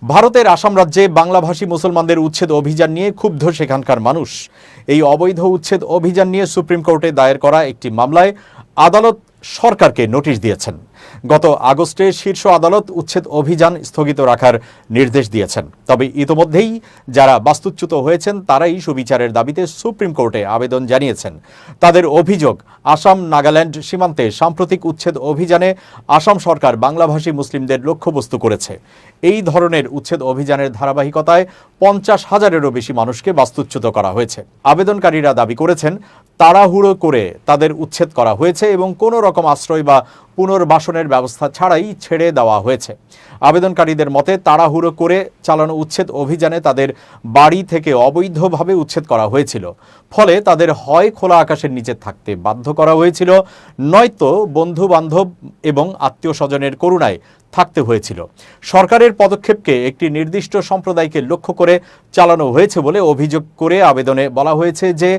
ভারতের আসাম রাজ্যে বাংলাভাষী মুসলমানদের উচ্ছেদ অভিযান নিয়ে ক্ষুব্ধ সেখানকার মানুষ। এই অবৈধ উচ্ছেদ অভিযান নিয়ে সুপ্রিম কোর্টে দায়ের করা একটি মামলায় আদালত সরকারকে নোটিশ দিয়েছেন। গত আগস্টে শীর্ষ আদালত উচ্ছেদ অভিযান স্থগিত রাখার নির্দেশ দিয়েছেন। তবে ইতোমধ্যেই যারা বাস্তুচ্যুত হয়েছেন তারাই সুবিচারের দাবিতে সুপ্রিম কোর্টে আবেদন জানিয়েছেন। তাদের অভিযোগ, আসাম নাগাল্যান্ড সীমান্তে সাম্প্রতিক উচ্ছেদ অভিযানে আসাম সরকার বাংলাভাষী মুসলিমদের লক্ষ্যবস্তু করেছে। এই ধরনের উচ্ছেদ অভিযানের ধারাবাহিকতায় 50,000-এরও বেশি মানুষকে বাস্তুচ্যুত করা হয়েছে। আবেদনকারীরা দাবি করেছেন তাড়াহুড়ো করে তাদের উচ্ছেদ করা হয়েছে এবং কোনো রকম আশ্রয় বা পুনর্বাসনের ব্যবস্থা ছাড়াই ছেড়ে দেওয়া হয়েছে। আবেদনকারীদের মতে তাড়াহুড়ো করে চালানো উচ্ছেদ অভিযানে তাদের বাড়ি থেকে অবৈধভাবে উচ্ছেদ করা হয়েছিল। ফলে তাদের হয় খোলা আকাশের নিচে থাকতে বাধ্য করা হয়েছিল, নয়তো বন্ধু বান্ধব এবং আত্মীয় স্বজনের করুণায় থাকতে হয়েছিল। সরকারের পদক্ষেপকে একটি নির্দিষ্ট সম্প্রদায়কে লক্ষ্য করে চালানো হয়েছে বলে অভিযোগ করে আবেদনে বলা হয়েছে যে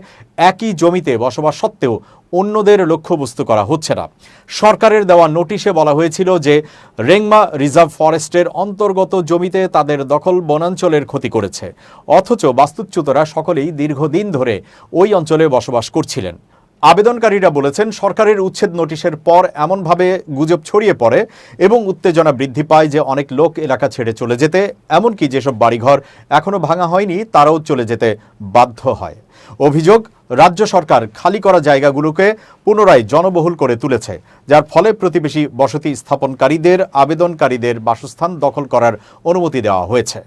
একই জমিতে বসবাস সত্ত্বেও অন্যদের লক্ষ্যবস্তু করা হচ্ছে না। সরকারের দেওয়া নোটিশে বলা হয়েছিল যে রেংমা রিজার্ভ ফরেস্টের অন্তর্গত জমিতে তাদের দখল বনাঞ্চলের ক্ষতি করেছে, অথচ বাস্তুচ্যুতরা সকলেই দীর্ঘদিন ধরে ওই অঞ্চলে বসবাস করছিলেন। আবেদনকারীরা বলেছেন সরকারের উচ্ছেদ নোটিশের পর এমনভাবে গুজব ছড়িয়ে পড়ে এবং উত্তেজনা বৃদ্ধি পায় যে অনেক লোক এলাকা ছেড়ে চলে যেতে, এমনকি যেসব বাড়িঘর এখনও ভাঙা হয়নি তারাও চলে যেতে বাধ্য হয়। অভিযোগ, রাজ্য সরকার খালি করা জায়গাগুলোকে পুনরায় জনবহুল করে তুলেছে, যার ফলে প্রতিবেশী বসতি স্থাপনকারীদের আবেদনকারীদের বাসস্থান দখল করার অনুমতি দেওয়া হয়েছে।